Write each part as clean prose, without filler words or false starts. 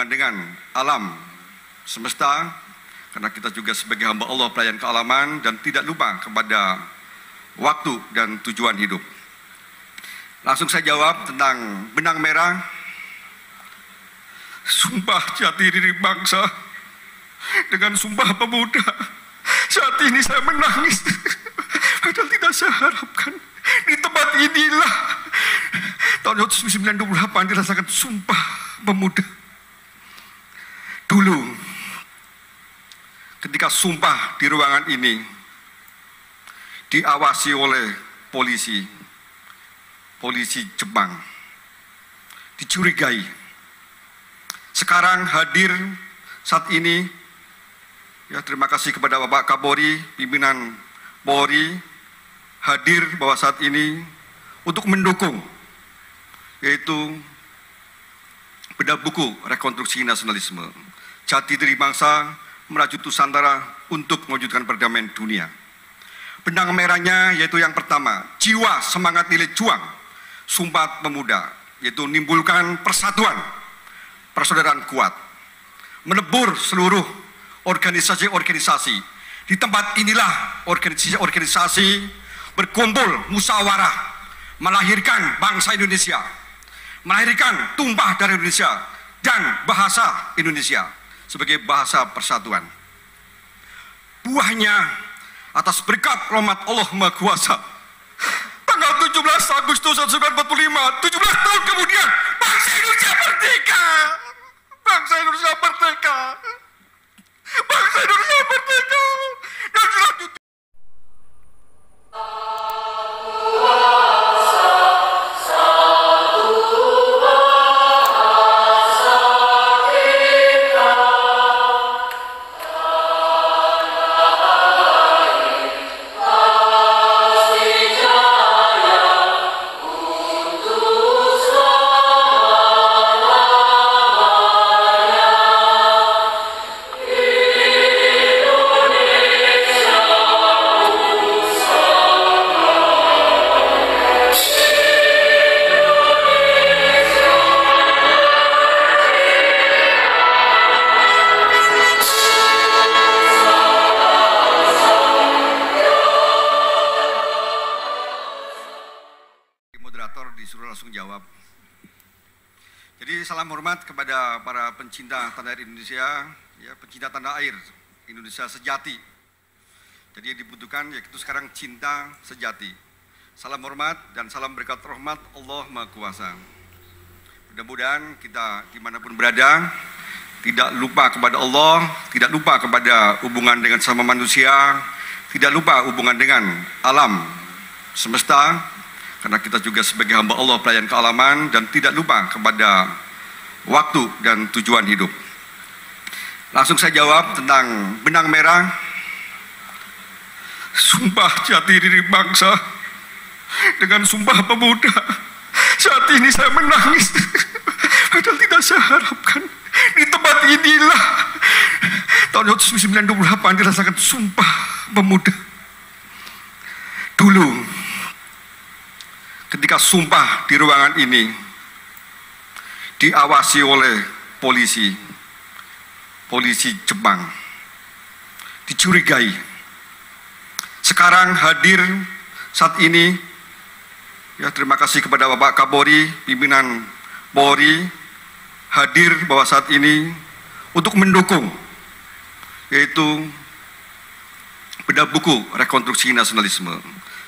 dengan alam semesta, karena kita juga sebagai hamba Allah pelayan kealaman dan tidak lupa kepada waktu dan tujuan hidup. Langsung saya jawab tentang benang merah. Sumpah jati diri bangsa dengan Sumpah Pemuda. Saat ini saya menangis, padahal tidak saya harapkan. Di tempat inilah tahun 1998 dirasakan Sumpah Pemuda. Dulu, ketika sumpah di ruangan ini diawasi oleh polisi Jepang, dicurigai. Sekarang hadir saat ini, ya terima kasih kepada Bapak Kapolri, pimpinan Polri, hadir bahwa saat ini untuk mendukung, yaitu bedah buku rekonstruksi nasionalisme, jati diri bangsa, merajut Nusantara untuk mewujudkan perdamaian dunia. Benang merahnya yaitu yang pertama, jiwa semangat nilai juang Sumpah Pemuda, yaitu menimbulkan persatuan, persaudaraan kuat, melebur seluruh organisasi-organisasi. Di tempat inilah organisasi-organisasi berkumpul musyawarah, melahirkan bangsa Indonesia, melahirkan tumpah darah Indonesia dan bahasa Indonesia sebagai bahasa persatuan. Buahnya atas berkat rahmat Allah Maha Kuasa, tanggal 17 Agustus 1945, 17 tahun kemudian, bangsa Indonesia merdeka. Bangsa Indonesia merdeka. Bangsa Indonesia merdeka. Dan selanjutnya disuruh langsung jawab. Jadi salam hormat kepada para pencinta tanah air Indonesia, ya, pencinta tanah air Indonesia sejati. Jadi yang dibutuhkan yaitu sekarang cinta sejati. Salam hormat dan salam berkat rahmat Allah Maha Kuasa. Mudah-mudahan kita dimanapun berada tidak lupa kepada Allah, tidak lupa kepada hubungan dengan sama manusia, tidak lupa hubungan dengan alam semesta, karena kita juga sebagai hamba Allah pelayan kealaman dan tidak lupa kepada waktu dan tujuan hidup. Langsung saya jawab tentang benang merah. Sumpah jati diri bangsa dengan Sumpah Pemuda. Saat ini saya menangis, padahal tidak saya harapkan. Di tempat inilah tahun 1998 dirasakan Sumpah Pemuda. Dulu, ketika sumpah di ruangan ini diawasi oleh polisi Jepang, dicurigai. Sekarang hadir saat ini, ya terima kasih kepada Bapak Kapolri, pimpinan Polri, hadir bahwa saat ini untuk mendukung, yaitu bedah buku rekonstruksi nasionalisme,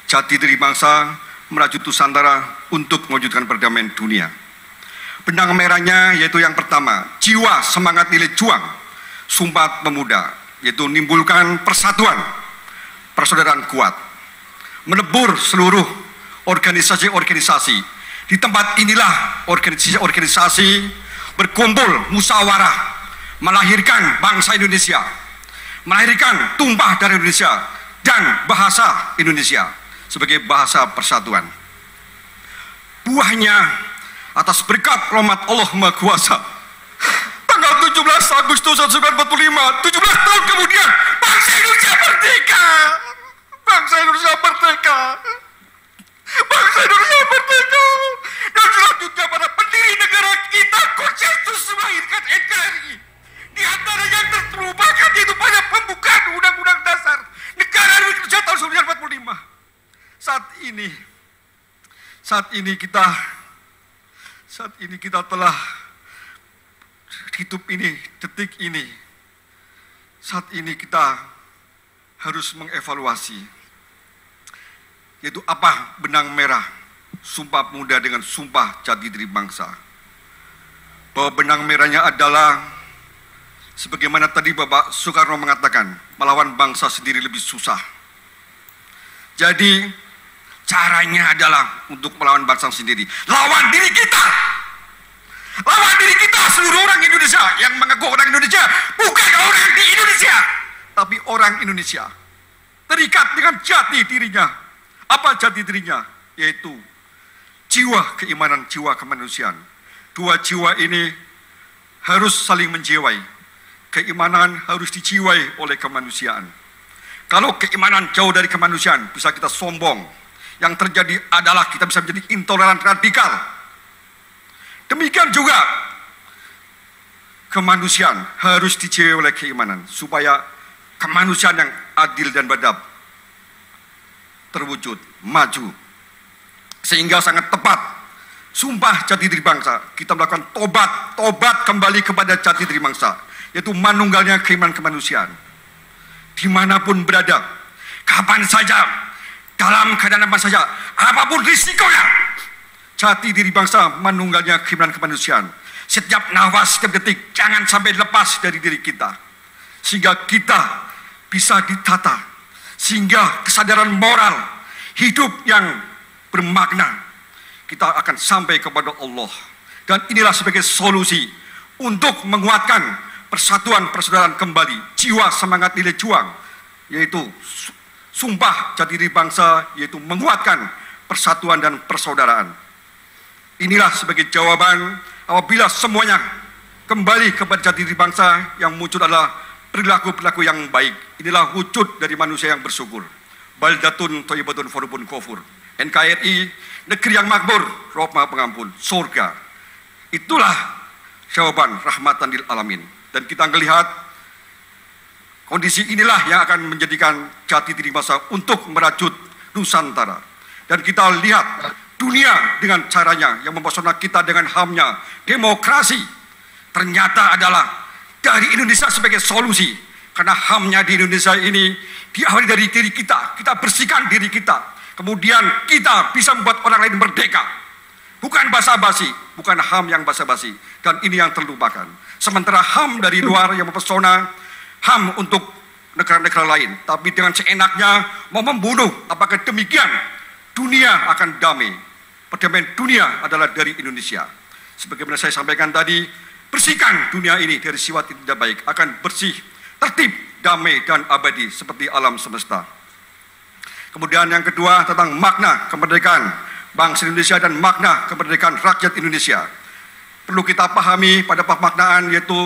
jati diri bangsa, merajut Nusantara untuk mewujudkan perdamaian dunia. Benang merahnya yaitu yang pertama, jiwa semangat nilai juang Sumpah Pemuda, yaitu menimbulkan persatuan, persaudaraan kuat, melebur seluruh organisasi-organisasi. Di tempat inilah organisasi-organisasi berkumpul musyawarah, melahirkan bangsa Indonesia, melahirkan tumpah darah Indonesia dan bahasa Indonesia sebagai bahasa persatuan. Buahnya atas berkat rahmat Allah Maha Kuasa, tanggal 17 Agustus 1945, 17 tahun kemudian, bangsa Indonesia merdeka. Bangsa Indonesia merdeka. Bangsa Indonesia merdeka. Dan selanjutnya para pendiri negara kita, konsensus melahirkan NKRI. saat ini kita telah hidup ini, detik ini, saat ini kita harus mengevaluasi, yaitu apa benang merah Sumpah Pemuda dengan Sumpah Jati Diri Bangsa. Bahwa benang merahnya adalah sebagaimana tadi Bapak Soekarno mengatakan, melawan bangsa sendiri lebih susah. Jadi caranya adalah untuk melawan bangsa sendiri. Lawan diri kita. Lawan diri kita, seluruh orang Indonesia yang mengaku orang Indonesia. Bukan orang di Indonesia, tapi orang Indonesia. Terikat dengan jati dirinya. Apa jati dirinya? Yaitu jiwa keimanan, jiwa kemanusiaan. Dua jiwa ini harus saling menjiwai. Keimanan harus dijiwai oleh kemanusiaan. Kalau keimanan jauh dari kemanusiaan, bisa kita sombong. Yang terjadi adalah kita bisa menjadi intoleran radikal. Demikian juga kemanusiaan harus dijiwai oleh keimanan, supaya kemanusiaan yang adil dan beradab terwujud, maju. Sehingga sangat tepat Sumpah Jati Diri Bangsa, kita melakukan tobat kembali kepada jati diri bangsa, yaitu manunggalnya keimanan kemanusiaan. Dimanapun berada, kapan saja, dalam keadaan apa saja, apapun risikonya, jati diri bangsa manunggalnya keimanan kemanusiaan. Setiap nafas, setiap detik, jangan sampai lepas dari diri kita. Sehingga kita bisa ditata, sehingga kesadaran moral, hidup yang bermakna, kita akan sampai kepada Allah. Dan inilah sebagai solusi untuk menguatkan persatuan persaudaraan kembali, jiwa semangat nilai juang, yaitu Sumpah Jati Diri Bangsa, yaitu menguatkan persatuan dan persaudaraan. Inilah sebagai jawaban apabila semuanya kembali kepada jati diri bangsa, yang muncul adalah perilaku-perilaku yang baik. Inilah wujud dari manusia yang bersyukur. Baldatun thayyibatun warabun ghafur. NKRI, negeri yang makmur, Rob Maha Pengampun, surga. Itulah jawaban rahmatan lil alamin. Dan kita melihat kondisi inilah yang akan menjadikan jati diri bangsa untuk merajut Nusantara. Dan kita lihat dunia dengan caranya yang mempesona kita dengan HAM-nya, demokrasi, ternyata adalah dari Indonesia sebagai solusi. Karena HAM-nya di Indonesia ini diawali dari diri kita bersihkan diri kita. Kemudian kita bisa membuat orang lain merdeka. Bukan basa-basi, bukan HAM yang basa-basi. Dan ini yang terlupakan. Sementara HAM dari luar yang mempesona, HAM untuk negara-negara lain. Tapi dengan seenaknya mau membunuh. Apakah demikian? Dunia akan damai. Perdamaian dunia adalah dari Indonesia. Sebagaimana saya sampaikan tadi, bersihkan dunia ini dari sifat yang tidak baik. Akan bersih, tertib, damai, dan abadi seperti alam semesta. Kemudian yang kedua tentang makna kemerdekaan bangsa Indonesia dan makna kemerdekaan rakyat Indonesia. Perlu kita pahami pada pemaknaan, yaitu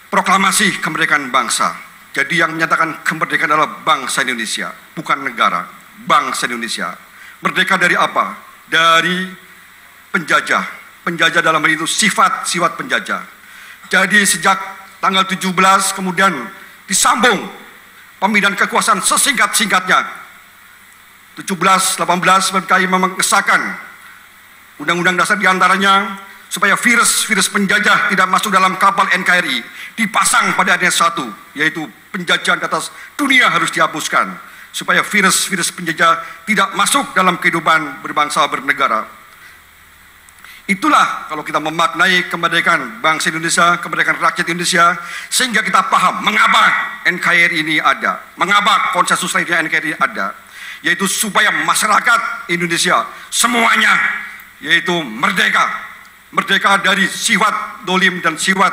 proklamasi kemerdekaan bangsa. Jadi yang menyatakan kemerdekaan adalah bangsa Indonesia, bukan negara, bangsa Indonesia. Merdeka dari apa? Dari penjajah. Penjajah dalam hal itu sifat-sifat penjajah. Jadi sejak tanggal 17 kemudian disambung pemindahan kekuasaan sesingkat-singkatnya. 17, 18 PKI mengesahkan undang-undang dasar diantaranya supaya virus penjajah tidak masuk dalam kapal NKRI. Dipasang pada ayat 1, yaitu penjajahan di atas dunia harus dihapuskan. Supaya virus penjajah tidak masuk dalam kehidupan berbangsa bernegara. Itulah kalau kita memaknai kemerdekaan bangsa Indonesia, kemerdekaan rakyat Indonesia, sehingga kita paham mengapa NKRI ini ada, mengapa konsensus lainnya NKRI ada, yaitu supaya masyarakat Indonesia semuanya yaitu merdeka dari sifat dolim dan sifat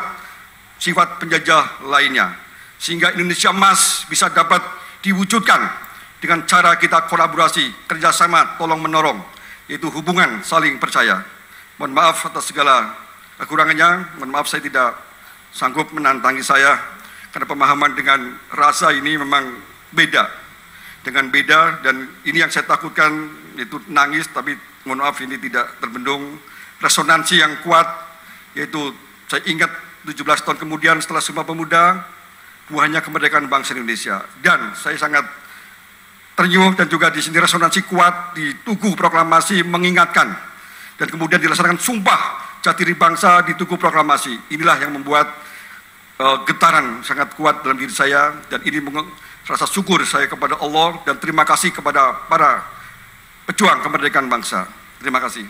penjajah lainnya, sehingga Indonesia Emas bisa dapat diwujudkan dengan cara kita kolaborasi, kerjasama, tolong menolong, yaitu hubungan saling percaya. Mohon maaf atas segala kekurangannya. Mohon maaf saya tidak sanggup menantangi saya, karena pemahaman dengan rasa ini memang beda. Dan ini yang saya takutkan, yaitu nangis, tapi mohon maaf ini tidak terbendung. Resonansi yang kuat, yaitu saya ingat 17 tahun kemudian setelah Sumpah Pemuda, buahnya kemerdekaan bangsa Indonesia. Dan saya sangat terenyuh dan juga di sini resonansi kuat di Tugu Proklamasi mengingatkan dan kemudian dilaksanakan sumpah jati diri bangsa di Tugu Proklamasi. Inilah yang membuat getaran sangat kuat dalam diri saya, dan ini rasa syukur saya kepada Allah dan terima kasih kepada para pejuang kemerdekaan bangsa. Terima kasih.